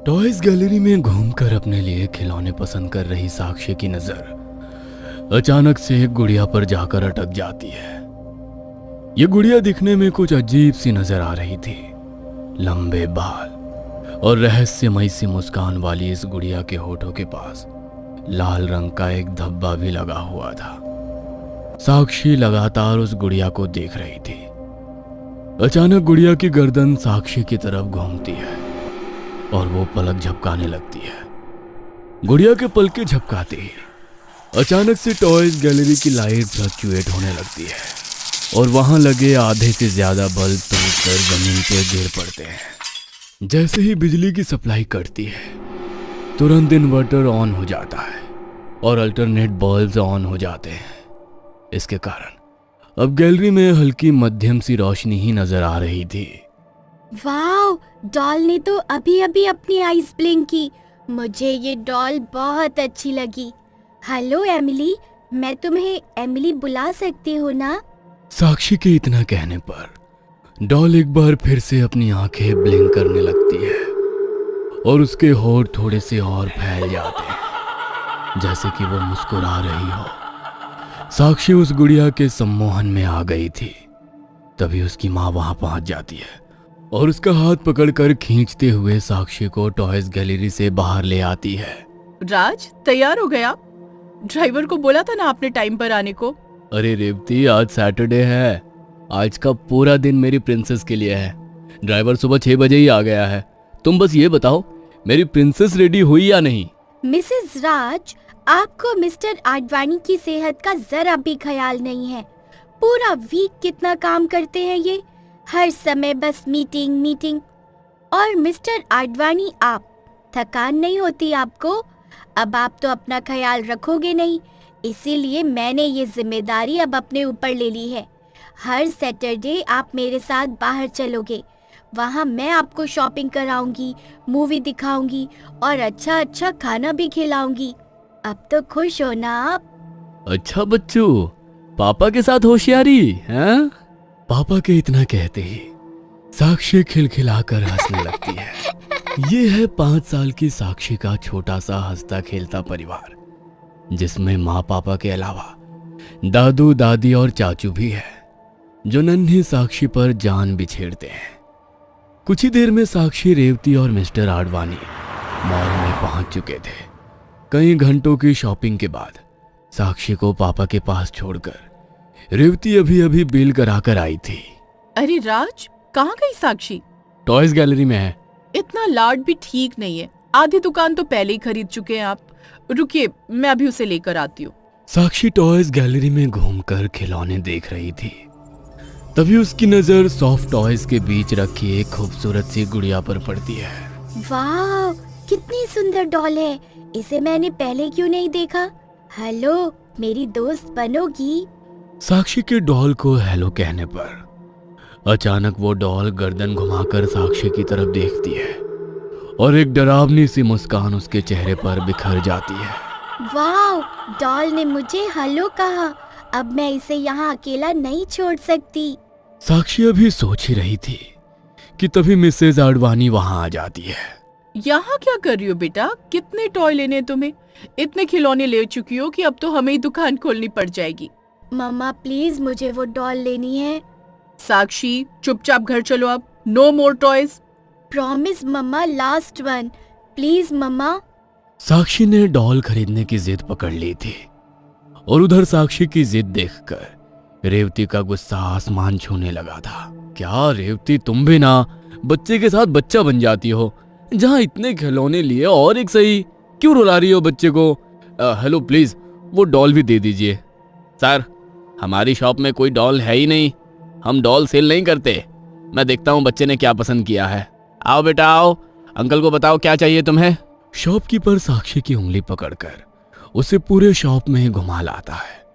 Toys gallery में घूमकर अपने लिए खिलौने पसंद कर रही साक्षी की नजर अचानक से एक गुड़िया पर जाकर अटक जाती है। ये गुड़िया दिखने में कुछ अजीब सी नजर आ रही थी। लंबे बाल और रहस्यमयी सी मुस्कान वाली इस गुड़िया के होठों के पास लाल रंग का एक धब्बा भी लगा हुआ था। साक्षी लगातार उस गुड़िया को देख रही थी। अचानक गुड़िया की गर्दन साक्षी की तरफ घूमती है और वो पलक झपकाने लगती है। गुड़िया के पलके झपकाते ही अचानक से टॉयज गैलरी की लाइट फ्लक्चुएट होने लगती है और वहां लगे आधे से ज्यादा बल्ब टूटकर जमीन पर गिर पड़ते हैं। जैसे ही बिजली की सप्लाई कटती है तुरंत इन्वर्टर ऑन हो जाता है और अल्टरनेट बल्ब ऑन हो जाते हैं। इसके कारण अब गैलरी में हल्की मध्यम सी रोशनी ही नजर आ रही थी। वाओ, डॉल ने तो अभी अभी अपनी आईज ब्लिंक की। मुझे ये डॉल बहुत अच्छी लगी। हेलो एमिली, मैं तुम्हें एमिली बुला सकती हूँ ना? साक्षी के इतना कहने पर डॉल एक बार फिर से अपनी आंखें ब्लिंक करने लगती है और उसके होंठ थोड़े से और फैल जाते हैं जैसे कि वो मुस्कुरा रही हो। साक्षी उस गुड़िया के सम्मोहन में आ गई थी। तभी उसकी माँ वहां पहुंच जाती है और उसका हाथ पकड़कर खींचते हुए साक्षी को टॉयज गैलरी से बाहर ले आती है। राज, तैयार हो गया? ड्राइवर को बोला था ना आपने टाइम पर आने को। अरे रेवती, आज सैटरडे है। आज का पूरा दिन मेरी प्रिंसेस के लिए है। ड्राइवर सुबह 6 बजे ही आ गया है। तुम बस ये बताओ मेरी प्रिंसेस रेडी हुई या नहीं? मिसेस राज, आपको मिस्टर आडवाणी की सेहत का जरा भी ख्याल नहीं है। पूरा वीक कितना काम करते हैं ये, हर समय बस मीटिंग मीटिंग। और मिस्टर आडवाणी, आप थकान नहीं होती आपको? अब आप तो अपना ख्याल रखोगे नहीं, इसीलिए मैंने ये जिम्मेदारी अब अपने ऊपर ले ली है। हर सैटरडे आप मेरे साथ बाहर चलोगे। वहाँ मैं आपको शॉपिंग कराऊंगी, मूवी दिखाऊंगी और अच्छा अच्छा खाना भी खिलाऊंगी। अब तो खुश हो ना आप? अच्छा बच्चू, पापा के साथ होशियारी हैं? पापा के इतना कहते ही साक्षी खिलखिलाकर हंसने लगती है। ये है 5 साल की साक्षी का छोटा सा हंसता खेलता परिवार, जिसमें माँ पापा के अलावा दादू दादी और चाचू भी है, जो नन्ही साक्षी पर जान बिछेड़ते हैं। कुछ ही देर में साक्षी, रेवती और मिस्टर आडवाणी मॉल में पहुंच चुके थे। कई घंटों की शॉपिंग के बाद साक्षी को पापा के पास छोड़कर रेवती अभी अभी बिल कराकर आई थी। अरे राज, कहाँ गई साक्षी? टॉयज गैलरी में है। इतना लाड भी ठीक नहीं है। आधी दुकान तो पहले ही खरीद चुके हैं आप। रुकिए, मैं अभी उसे लेकर आती हूँ। साक्षी टॉयज गैलरी में घूमकर खिलौने देख रही थी। तभी उसकी नजर सॉफ्ट टॉयज के बीच रखी एक खूबसूरत सी गुड़िया पर पड़ती है। वाह, कितनी सुंदर डॉल है। इसे मैंने पहले क्यों नहीं देखा? हेलो, मेरी दोस्त बनोगी? साक्षी के डॉल को हेलो कहने पर अचानक वो डॉल गर्दन घुमाकर साक्षी की तरफ देखती है और एक डरावनी सी मुस्कान उसके चेहरे पर बिखर जाती है। वाह, डॉल ने मुझे हेलो कहा। अब मैं इसे यहाँ अकेला नहीं छोड़ सकती। साक्षी अभी सोच ही रही थी कि तभी मिसेज आडवाणी वहां आ जाती है। यहाँ क्या कर रही हो बेटा? कितने टॉय लेने तुम्हें? इतने खिलौने ले चुकी हो कि अब तो हमें ही दुकान खोलनी पड़ जाएगी। मम्मा प्लीज, मुझे वो डॉल लेनी है। साक्षी, चुपचाप घर चलो अब। No more toys. Promise mamma, last one please mamma. Sakshi ने डॉल खरीदने की जिद पकड़ ली थी और उधर साक्षी की जिद देखकर रेवती का गुस्सा आसमान छूने लगा था। क्या रेवती, तुम भी ना बच्चे के साथ बच्चा बन जाती हो। जहाँ इतने खिलौने लिए और एक सही, क्यों रुला रही हो बच्चे को? हेलो प्लीज, वो डॉल भी दे दीजिए। सर, हमारी शॉप में कोई डॉल है ही नहीं। हम डॉल सेल नहीं करते। मैं देखता हूँ बच्चे ने क्या पसंद किया है। आओ बेटा आओ, अंकल को बताओ क्या चाहिए तुम्हें। शॉपकीपर साक्षी की उंगली पकड़कर उसे पूरे शॉप में घुमा लाता है,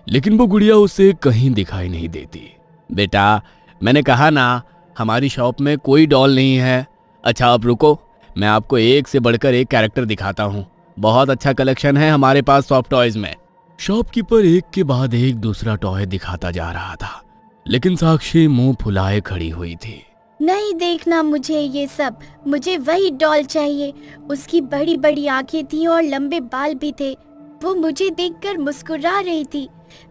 लेकिन वो गुड़िया उसे कहीं दिखाई नहीं देती। बेटा, मैंने कहा ना हमारी शॉप में कोई डॉल नहीं है। अच्छा आप रुको, मैं आपको एक से बढ़कर एक कैरेक्टर दिखाता हूँ। बहुत अच्छा कलेक्शन है हमारे पास सॉफ्ट टॉयज में। शॉपकीपर एक के बाद एक दूसरा टॉय दिखाता जा रहा था, लेकिन साक्षी मुंह फुलाए खड़ी हुई थी। नहीं देखना मुझे ये सब, मुझे वही डॉल चाहिए। उसकी बड़ी बड़ी आंखें थी और लंबे बाल भी थे। वो मुझे देखकर मुस्कुरा रही थी।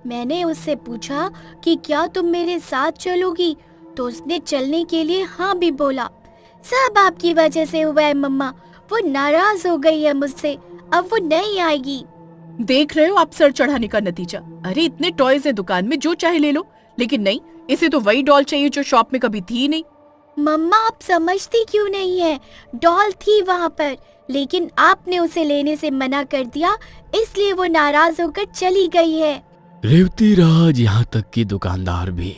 मैंने उससे पूछा कि क्या तुम मेरे साथ चलोगी, तो उसने चलने के लिए हाँ भी बोला। सब आपकी वजह से हुआ है मम्मा, वो नाराज हो गई है मुझसे, अब वो नहीं आएगी। देख रहे हो आप सर चढ़ाने का नतीजा। अरे इतने टॉयज है दुकान में, जो चाहे ले लो, लेकिन नहीं, इसे तो वही डॉल चाहिए जो शॉप में कभी थी ही नहीं। मम्मा आप समझती क्यों नहीं है, डॉल थी वहाँ पर, लेकिन आपने उसे लेने से मना कर दिया, इसलिए वो नाराज होकर चली गई है। रेवती राज यहाँ तक कि दुकानदार भी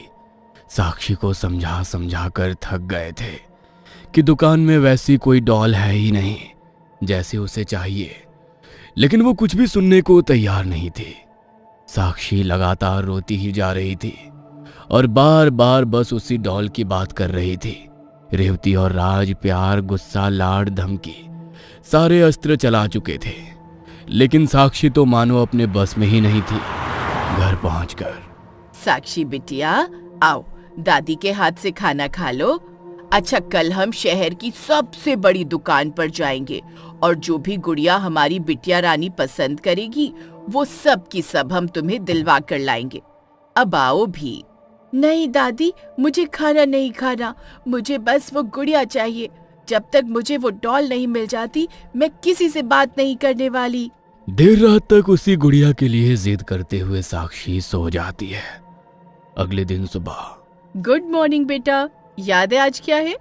साक्षी को समझा समझा कर थक गए थे कि दुकान में वैसी कोई डॉल है ही नहीं जैसे उसे चाहिए, लेकिन वो कुछ भी सुनने को तैयार नहीं थी। साक्षी लगातार रोती ही जा रही थी और बार बार बस उसी डॉल की बात कर रही थी। रेवती और राज प्यार, गुस्सा, लाड, धमकी सारे अस्त्र चला चुके थे, लेकिन साक्षी तो मानो अपने बस में ही नहीं थी। घर पहुंचकर साक्षी बिटिया आओ, दादी के हाथ से खाना खा लो। अच्छा, कल हम शहर की सबसे बड़ी दुकान पर जाएंगे और जो भी गुड़िया हमारी बिटिया रानी पसंद करेगी वो सब की सब हम तुम्हें दिलवा कर लाएंगे। अब आओ भी। नहीं दादी, मुझे खाना नहीं खाना, मुझे बस वो गुड़िया चाहिए। जब तक मुझे वो डॉल नहीं मिल जाती मैं किसी से बात नहीं करने वाली। देर रात तक उसी गुड़िया के लिए जिद करते हुए साक्षी सो जाती है। अगले दिन सुबह। गुड मॉर्निंग बेटा, याद है आज क्या है?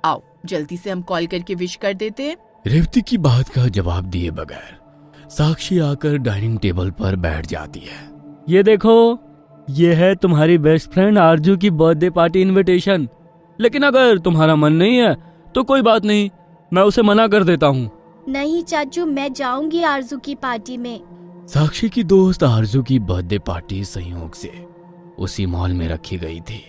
आओ जल्दी से हम कॉल करके विश कर देते हैं। रेवती की बात का जवाब दिए बगैर साक्षी आकर डाइनिंग टेबल पर बैठ जाती है। ये देखो, ये है तुम्हारी बेस्ट फ्रेंड आरजू की बर्थडे पार्टी इनविटेशन। लेकिन अगर तुम्हारा मन नहीं है तो कोई बात नहीं, मैं उसे मना कर देता हूँ। नहीं चाचू, मैं जाऊंगी आरजू की पार्टी में। साक्षी की दोस्त आरजू की बर्थडे पार्टी संयोग से उसी मॉल में रखी गई थी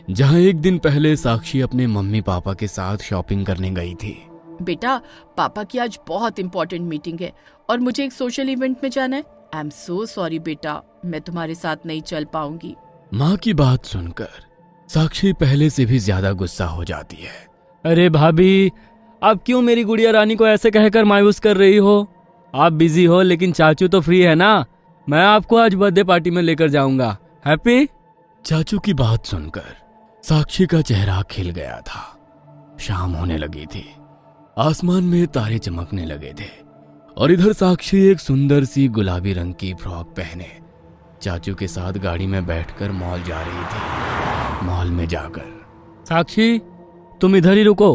जहां एक दिन पहले साक्षी अपने मम्मी पापा के साथ शॉपिंग करने गई थी। बेटा, पापा की आज बहुत इम्पोर्टेंट मीटिंग है और मुझे एक सोशल इवेंट में जाना है। आई एम सो सॉरी बेटा, मैं तुम्हारे साथ नहीं चल पाऊंगी। माँ की बात सुनकर साक्षी पहले से भी ज्यादा गुस्सा हो जाती है। अरे भाभी, आप क्यों मेरी गुड़िया रानी को ऐसे कहकर मायूस कर रही हो? आप बिजी हो लेकिन चाचू तो फ्री है ना, मैं आपको आज बर्थडे पार्टी में लेकर जाऊंगा। हैप्पी? चाचू की बात सुनकर साक्षी का चेहरा खिल गया था। शाम होने लगी थी, आसमान में तारे चमकने लगे थे और इधर साक्षी एक सुंदर सी गुलाबी रंग की फ्रॉक पहने चाचू के साथ गाड़ी में बैठकर मॉल जा रही थी। मॉल में जाकर साक्षी, तुम इधर ही रुको,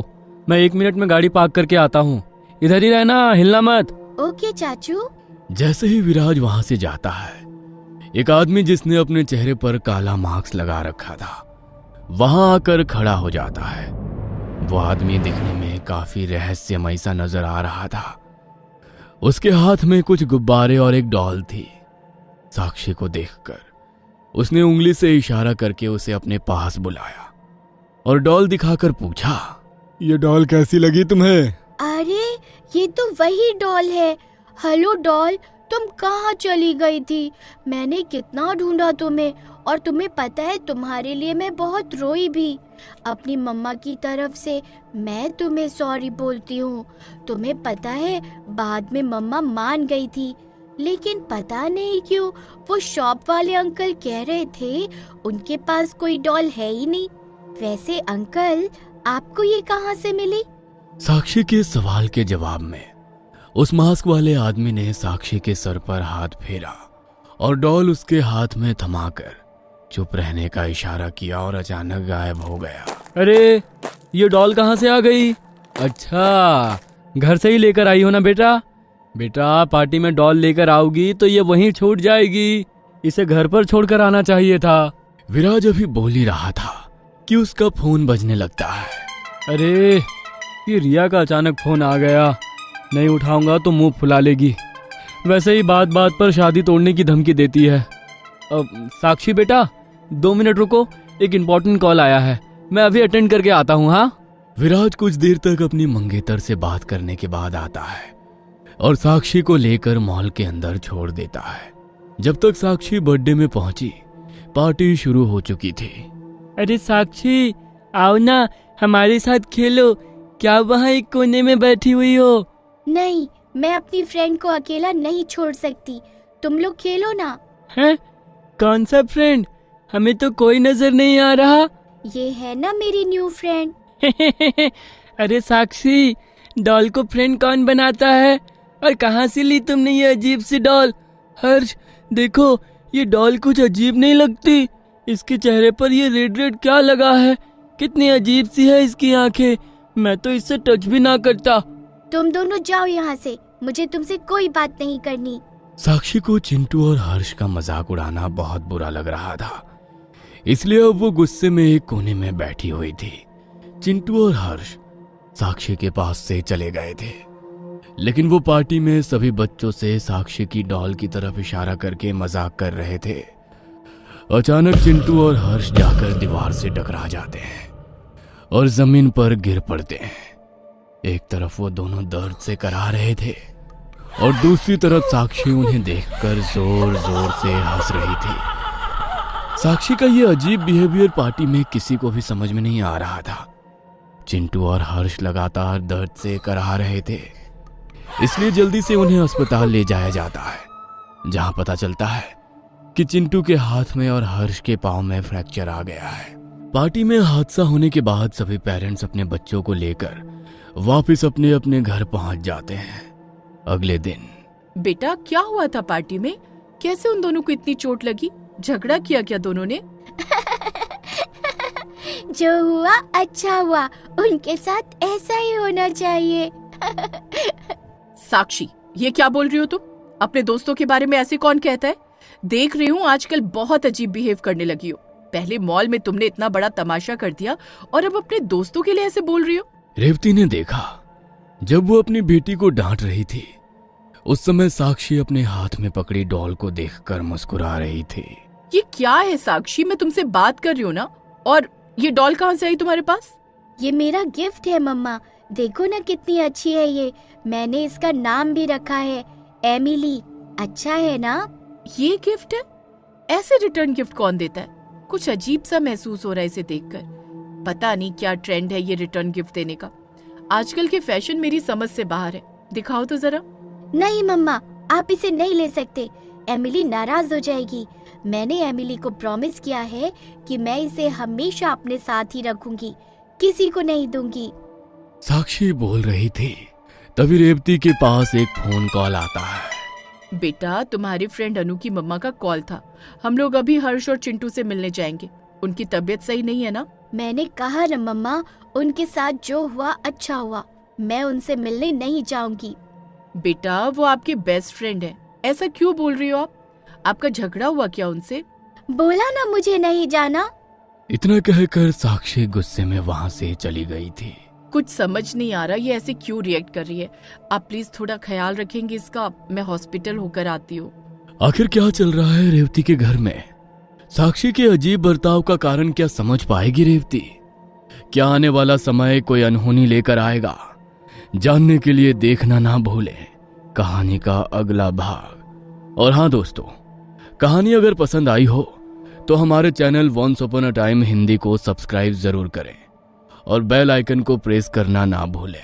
मैं 1 मिनट में गाड़ी पार्क करके आता हूँ। इधर ही रहना, हिलना मत। ओके चाचू। जैसे ही विराज वहां से जाता है, एक आदमी जिसने अपने चेहरे पर काला मास्क लगा रखा था वहां आकर खड़ा हो जाता है। वो आदमी दिखने में काफी रहस्यमय सा नजर आ रहा था। उसके हाथ में कुछ गुब्बारे और एक डॉल थी। साक्षी को देखकर उसने उंगली से इशारा करके उसे अपने पास बुलाया और डॉल दिखाकर पूछा, ये डॉल कैसी लगी तुम्हें? अरे ये तो वही डॉल है। हेलो डॉल, तुम कहाँ चली गई थी? मैंने कितना ढूंढा तुम्हें, और तुम्हें पता है तुम्हारे लिए मैं बहुत रोई भी। अपनी मम्मा की तरफ से मैं तुम्हें सॉरी बोलती हूँ। तुम्हें पता है बाद में मम्मा मान गई थी, लेकिन पता नहीं क्यों वो शॉप वाले अंकल कह रहे थे उनके पास कोई डॉल है ही नहीं। वैसे अंकल, आपको ये कहाँ से मिली? साक्षी के सवाल के जवाब में उस मास्क वाले आदमी ने साक्षी के सर पर हाथ फेरा और डॉल उसके हाथ में थमाकर चुप रहने का इशारा किया और अचानक गायब हो गया। अरे ये डॉल कहाँ से आ गई? अच्छा, घर से ही लेकर आई हो ना बेटा? बेटा, पार्टी में डॉल लेकर आओगी तो ये वहीं छूट जाएगी, इसे घर पर छोड़कर आना चाहिए था। विराज अभी बोल ही रहा था कि उसका फोन बजने लगता है। अरे ये रिया का अचानक फोन आ गया, नहीं उठाऊंगा तो मुंह फुला लेगी। वैसे ही बात बात पर शादी तोड़ने की धमकी देती है। अब साक्षी बेटा, 2 मिनट रुको, एक इम्पोर्टेंट कॉल आया है, मैं अभी अटेंड करके आता हूँ। हाँ। विराज कुछ देर तक अपनी मंगेतर से बात करने के बाद आता है और साक्षी को लेकर मॉल के अंदर छोड़ देता है। जब तक साक्षी बर्थडे में पहुंची, पार्टी शुरू हो चुकी थी। अरे साक्षी, आओ ना, हमारे साथ खेलो। क्या वहाँ एक कोने में बैठी हुई हो? नहीं, मैं अपनी फ्रेंड को अकेला नहीं छोड़ सकती। तुम लोग खेलो ना। हैं? कौन सा फ्रेंड? हमें तो कोई नजर नहीं आ रहा। ये है ना मेरी न्यू फ्रेंड। अरे साक्षी, डॉल को फ्रेंड कौन बनाता है? और कहाँ से ली तुमने ये अजीब सी डॉल? हर्ष देखो, ये डॉल कुछ अजीब नहीं लगती। इसके चेहरे पर ये रेड रेड क्या लगा है? कितनी अजीब सी है इसकी आंखें। मैं तो इससे टच भी ना करता। तुम दोनों जाओ यहाँ से, मुझे तुमसे कोई बात नहीं करनी। साक्षी को चिंटू और हर्ष का मजाक उड़ाना बहुत बुरा लग रहा था, इसलिए अब वो गुस्से में एक कोने में बैठी हुई थी। चिंटू और हर्ष साक्षी के पास से चले गए थे, लेकिन वो पार्टी में सभी बच्चों से साक्षी की डॉल की तरफ इशारा करके मजाक कर रहे थे। अचानक चिंटू और हर्ष जाकर दीवार से टकरा जाते हैं और जमीन पर गिर पड़ते हैं। एक तरफ वो दोनों दर्द से करा रहे थे और दूसरी तरफ साक्षी उन्हें देखकर जोर जोर से हंस रही थी। साक्षी का ये अजीब बिहेवियर पार्टी में किसी को भी समझ में नहीं आ रहा था। चिंटू और हर्ष लगातार दर्द से करा रहे थे, इसलिए जल्दी से उन्हें अस्पताल ले जाया जाता है, जहां पता चलता है कि चिंटू के हाथ में और हर्ष के पांव में फ्रैक्चर आ गया है। पार्टी में हादसा होने के बाद सभी पेरेंट्स अपने बच्चों को लेकर वापस अपने अपने घर पहुंच जाते हैं। अगले दिन बेटा, क्या हुआ था पार्टी में? कैसे उन दोनों को इतनी चोट लगी? झगड़ा किया क्या दोनों ने? जो हुआ अच्छा हुआ, उनके साथ ऐसा ही होना चाहिए। साक्षी, ये क्या बोल रही हो तुम? अपने दोस्तों के बारे में ऐसे कौन कहता है? देख रही हूँ आजकल बहुत अजीब बिहेव करने लगी हो। पहले मॉल में तुमने इतना बड़ा तमाशा कर दिया और अब अपने दोस्तों के लिए ऐसे बोल रही हो। रेवती ने देखा जब वो अपनी बेटी को डांट रही थी, उस समय साक्षी अपने हाथ में पकड़ी डॉल को देखकर मुस्कुरा रही थी। ये क्या है साक्षी? मैं तुमसे बात कर रही हूँ ना। और ये डॉल कहाँ से आई तुम्हारे पास? ये मेरा गिफ्ट है मम्मा, देखो ना कितनी अच्छी है ये। मैंने इसका नाम भी रखा है एमिली। अच्छा है ना? ये गिफ्ट है? ऐसे रिटर्न गिफ्ट कौन देता है? कुछ अजीब सा महसूस हो रहा है इसे देखकर। पता नहीं क्या ट्रेंड है ये रिटर्न गिफ्ट देने का। आजकल के फैशन मेरी समझ से बाहर है। दिखाओ तो जरा। नहीं मम्मा, आप इसे नहीं ले सकते। एमिली नाराज हो जाएगी। मैंने एमिली को प्रॉमिस किया है कि मैं इसे हमेशा अपने साथ ही रखूंगी, किसी को नहीं दूंगी। साक्षी बोल रही थी, तभी रेवती के पास एक फोन कॉल आता है। बेटा, तुम्हारी फ्रेंड अनु की मम्मा का कॉल था। हम लोग अभी हर्ष और चिंटू से मिलने जाएंगे। उनकी तबीयत सही नहीं है ना? मैंने कहा ना मम्मा, उनके साथ जो हुआ अच्छा हुआ। मैं उनसे मिलने नहीं जाऊंगी। बेटा, वो आपके बेस्ट फ्रेंड है, ऐसा क्यों बोल रही हो आप? आपका झगड़ा हुआ क्या उनसे? बोला ना मुझे नहीं जाना। इतना कहकर साक्षी गुस्से में वहां से चली गई थी। कुछ समझ नहीं आ रहा ये ऐसे क्यों रिएक्ट कर रही है। आप प्लीज थोड़ा ख्याल रखेंगे इसका। मैं हॉस्पिटल होकर आती हूँ। आखिर क्या चल रहा है रेवती के घर में? साक्षी के अजीब बर्ताव का कारण क्या समझ पाएगी रेवती? क्या आने वाला समय कोई अनहोनी लेकर आएगा? जानने के लिए देखना ना भूलें कहानी का अगला भाग। और हाँ दोस्तों, कहानी अगर पसंद आई हो तो हमारे channel once upon a time Hindi को सब्सक्राइब जरूर करें और बेल आइकन को प्रेस करना ना भूलें।